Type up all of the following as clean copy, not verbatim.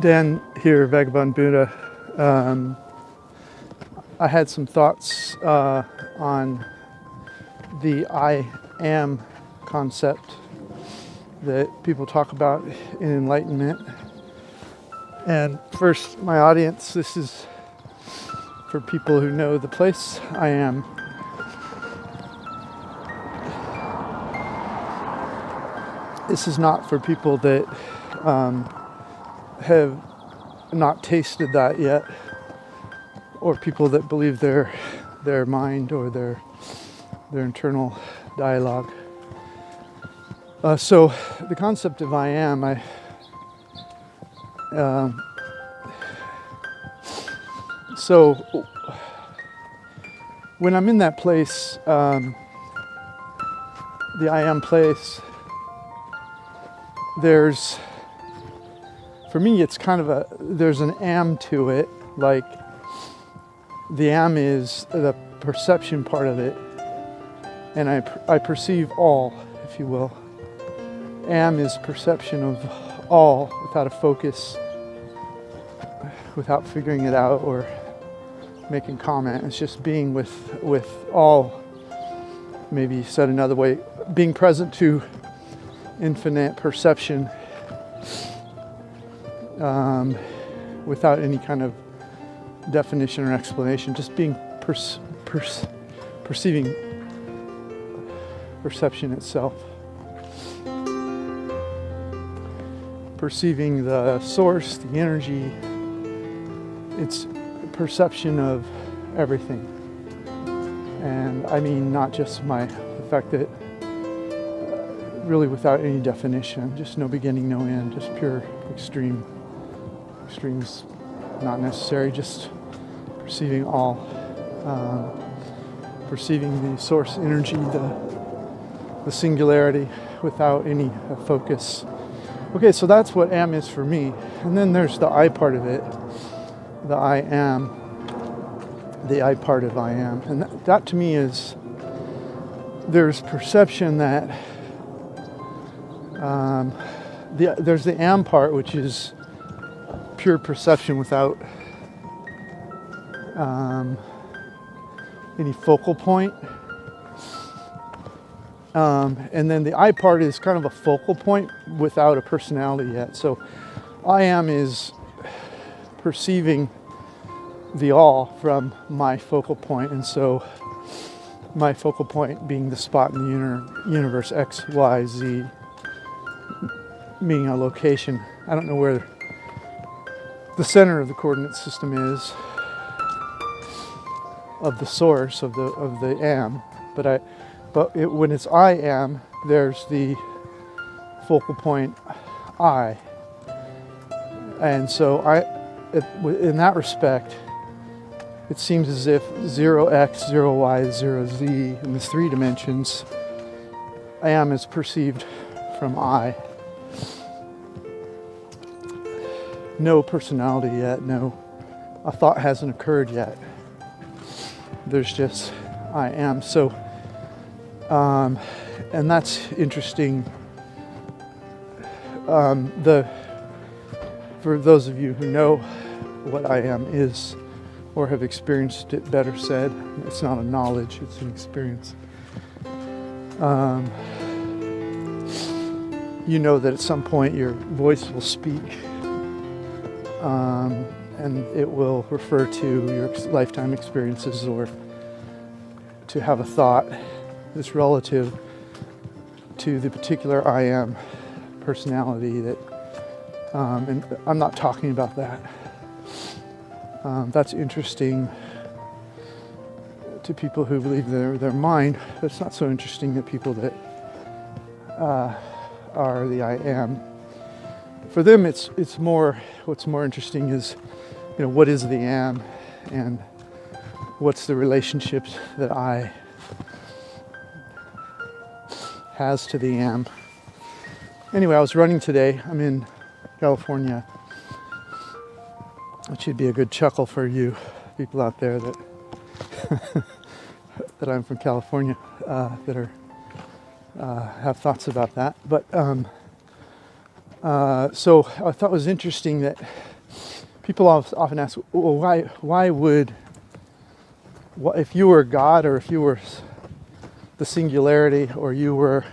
Dan here, Vagabond Buddha. I had some thoughts on the I am concept that people talk about in enlightenment. And first, my audience, this is for people who know the place I am. This is not for people that have not tasted that yet, or people that believe their mind or their internal dialogue. So the concept of I am, so when I'm in that place, the I am place, for me it's kind of there's an am to it, like the am is the perception part of it, and I perceive all, if you will. Am is perception of all without a focus, without figuring it out or making comment. It's just being with all, maybe said another way, being present to infinite perception without any kind of definition or explanation, just being perceiving perception itself. Perceiving the source, the energy, it's perception of everything. And I mean not just the fact that really without any definition, just no beginning, no end, just pure extreme. Extremes not necessary, just perceiving all. Perceiving the source energy, the singularity without any focus. Okay, so that's what am is for me. And then there's the I part of it, the I am, the I part of I am. And that to me is, there's perception that, there's the am part, which is pure perception without any focal point. And then the I part is kind of a focal point without a personality yet. So I am is perceiving the all from my focal point. And so my focal point being the spot in the universe, X, Y, Z, being a location. I don't know where the center of the coordinate system is of the source of the am, when it's I am, there's the focal point I, and so in that respect, it seems as if 0x, 0y, 0z in the 3 dimensions, I am is perceived from I. No personality yet, a thought hasn't occurred yet. There's just I am. So, and that's interesting. For those of you who know what I am is, or have experienced it, better said, it's not a knowledge, it's an experience. You know that at some point your voice will speak. And it will refer to your lifetime experiences, or to have a thought that's relative to the particular I am personality that, and I'm not talking about that. That's interesting to people who believe their mind, but it's not so interesting to people that are the I am. For them, it's more. What's more interesting is, what is the am, and what's the relationships that I has to the am. Anyway, I was running today. I'm in California, which should be a good chuckle for you people out there that that I'm from California, that are have thoughts about that. But So I thought it was interesting that people often ask, well, if you were God, or if you were the singularity, or you were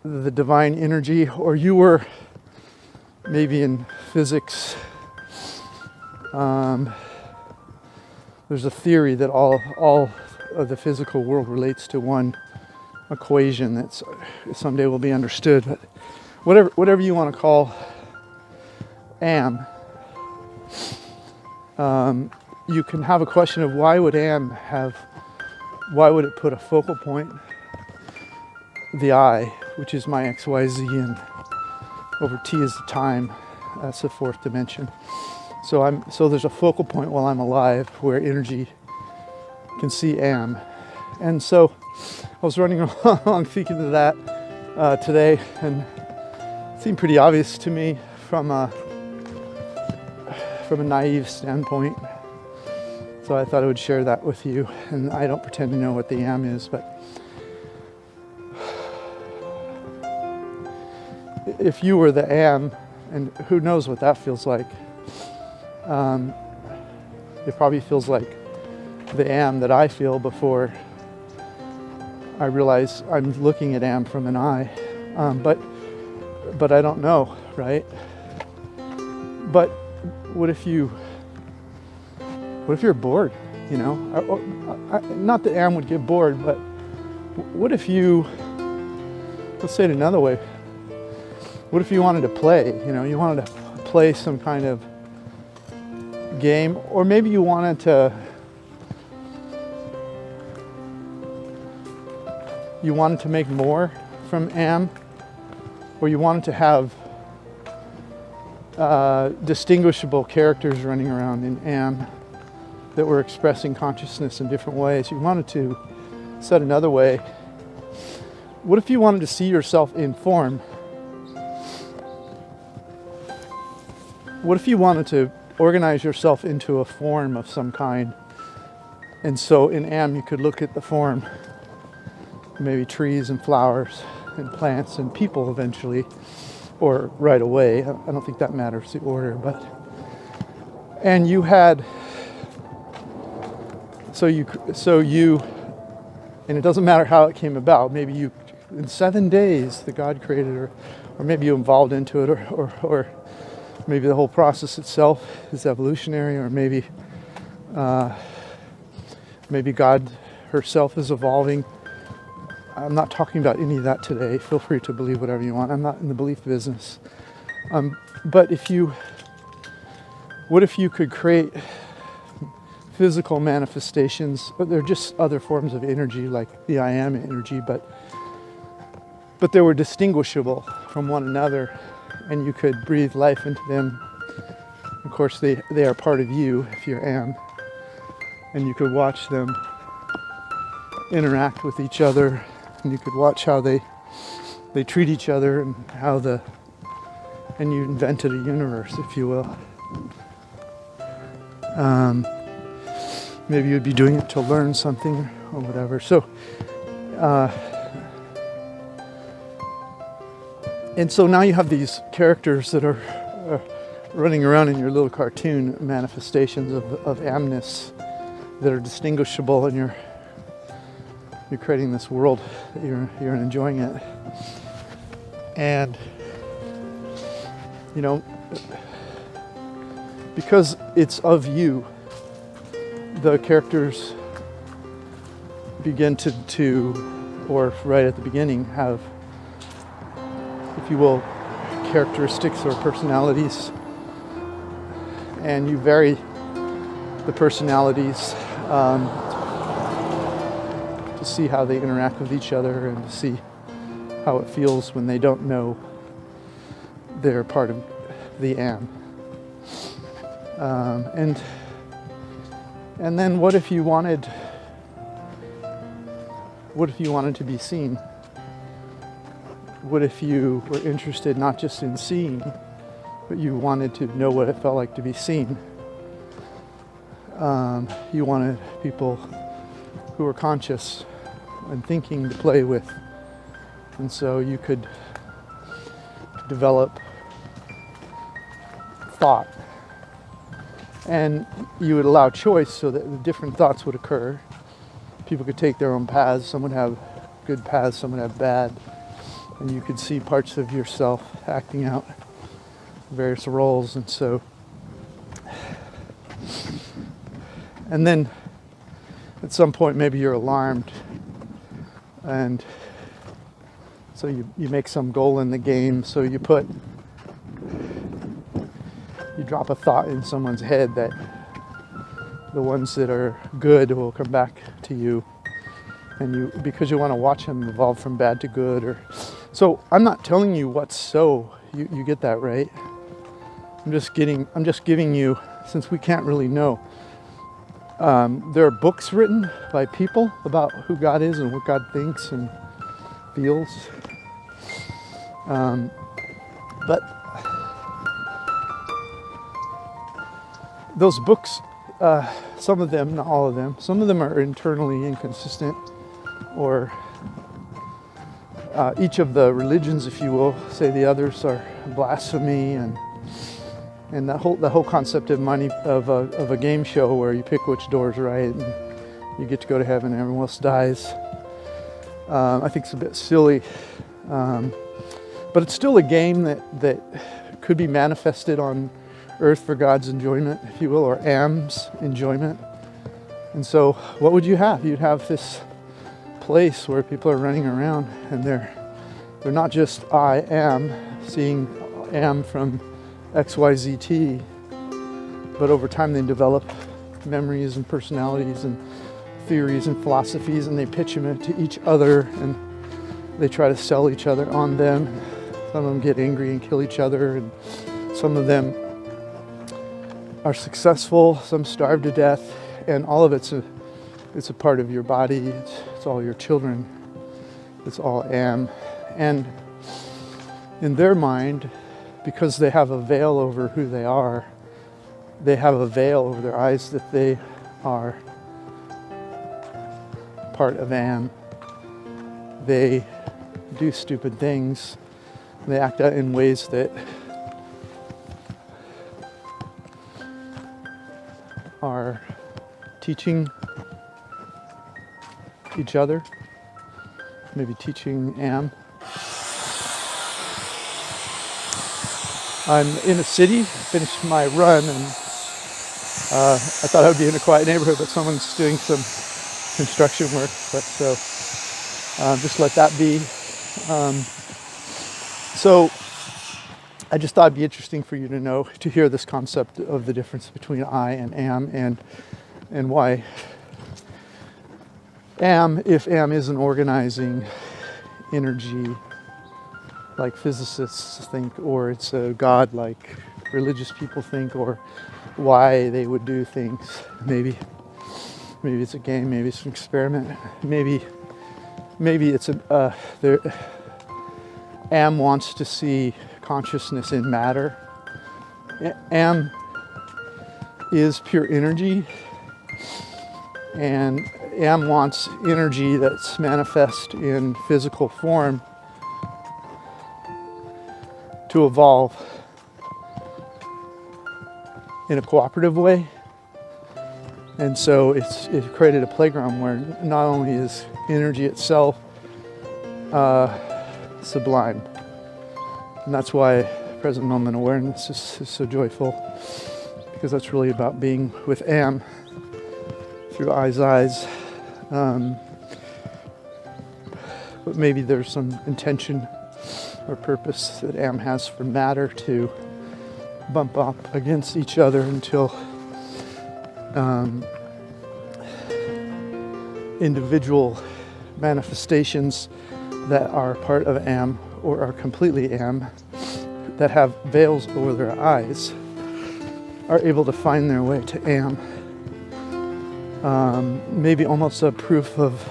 the divine energy, or you were maybe in physics, there's a theory that all of the physical world relates to one equation that someday will be understood. But whatever you want to call Am, you can have a question of why would it put a focal point, the I, which is my XYZ, and over T is the time. That's the fourth dimension. So there's a focal point while I'm alive where energy can see Am. And so I was running along thinking of that today, and it seemed pretty obvious to me from a naive standpoint. So I thought I would share that with you. And I don't pretend to know what the Am is, but if you were the Am, and who knows what that feels like, it probably feels like the Am that I feel before I realize I'm looking at Am from an I. But I don't know, right? But what if you're bored, you know? Not that Am would get bored, but what if let's say it another way, what if you wanted to play, you know, you wanted to play some kind of game, or maybe you wanted to make more from Am, or you wanted to have distinguishable characters running around in Am that were expressing consciousness in different ways. You wanted to, said another way, what if you wanted to see yourself in form? What if you wanted to organize yourself into a form of some kind? And so in Am you could look at the form, maybe trees and flowers and plants and people eventually, or right away. I don't think that matters, the order, but, and you had, so you, and it doesn't matter how it came about, maybe you, in 7 days, the God created, or maybe you evolved into it, or maybe the whole process itself is evolutionary, or maybe God herself is evolving. I'm not talking about any of that today. Feel free to believe whatever you want. I'm not in the belief business. But what if you could create physical manifestations, but they're just other forms of energy, like the I Am energy, but they were distinguishable from one another, and you could breathe life into them. Of course, they are part of you if you're Am, and you could watch them interact with each other, and you could watch how they treat each other, and and you invented a universe, if you will. Maybe you'd be doing it to learn something or whatever. So, and so now you have these characters that are running around in your little cartoon manifestations of Amness that are distinguishable, and you're creating this world that you're enjoying it. And you know, because it's of you, the characters begin to or right at the beginning have, if you will, characteristics or personalities, and you vary the personalities to see how they interact with each other, and to see how it feels when they don't know they're part of the Am. And then what if you wanted to be seen? What if you were interested not just in seeing, but you wanted to know what it felt like to be seen? You wanted people who were conscious and thinking to play with. And so you could develop thought. And you would allow choice so that the different thoughts would occur. People could take their own paths. Some would have good paths, some would have bad. And you could see parts of yourself acting out various roles. And then at some point maybe you're alarmed, and so you make some goal in the game. So you drop a thought in someone's head that the ones that are good will come back to you, and because you want to watch them evolve from bad to good. So I'm not telling you what's so. You get that, right? I'm just giving you, since we can't really know. There are books written by people about who God is and what God thinks and feels. But those books, some of them, not all of them, some of them are internally inconsistent, or each of the religions, if you will, say the others are blasphemy, and the whole concept of money of a game show where you pick which door is right and you get to go to heaven and everyone else dies. I think it's a bit silly, but it's still a game that could be manifested on earth for God's enjoyment, if you will, or Am's enjoyment. And so what would you have? You'd have this place where people are running around and they're not just I am, seeing am from XYZT, but over time they develop memories and personalities and theories and philosophies, and they pitch them to each other, and they try to sell each other on them. Some of them get angry and kill each other, and some of them are successful, some starve to death, and all of it's a part of your body. It's all your children. It's all am. And in their mind, because they have a veil over who they are, they have a veil over their eyes that they are part of Am. They do stupid things. They act out in ways that are teaching each other, maybe teaching Am. I'm in a city, finished my run, and I thought I would be in a quiet neighborhood, but someone's doing some construction work, but so just let that be. So I just thought it'd be interesting for you to know, to hear this concept of the difference between I and Am, and why Am, if Am is an organizing energy like physicists think, or it's a God like religious people think, or why they would do things. Maybe it's a game, maybe it's an experiment, maybe it's Am wants to see consciousness in matter. Am is pure energy, and Am wants energy that's manifest in physical form to evolve in a cooperative way. And so it created a playground where not only is energy itself sublime, and that's why present moment awareness is so joyful, because that's really about being with Am through I's eyes. But maybe there's some intention or purpose that Am has for matter to bump up against each other until individual manifestations that are part of Am or are completely Am, that have veils over their eyes, are able to find their way to Am. Maybe almost a proof of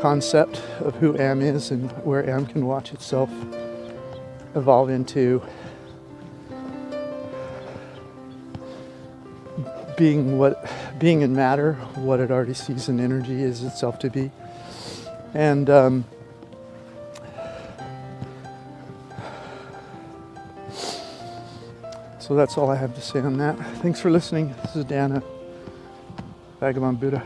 concept of who Am is and where Am can watch itself evolve into being in matter, what it already sees in energy is itself to be. And So that's all I have to say on that. Thanks for listening. This is Dan, Vagabond Buddha.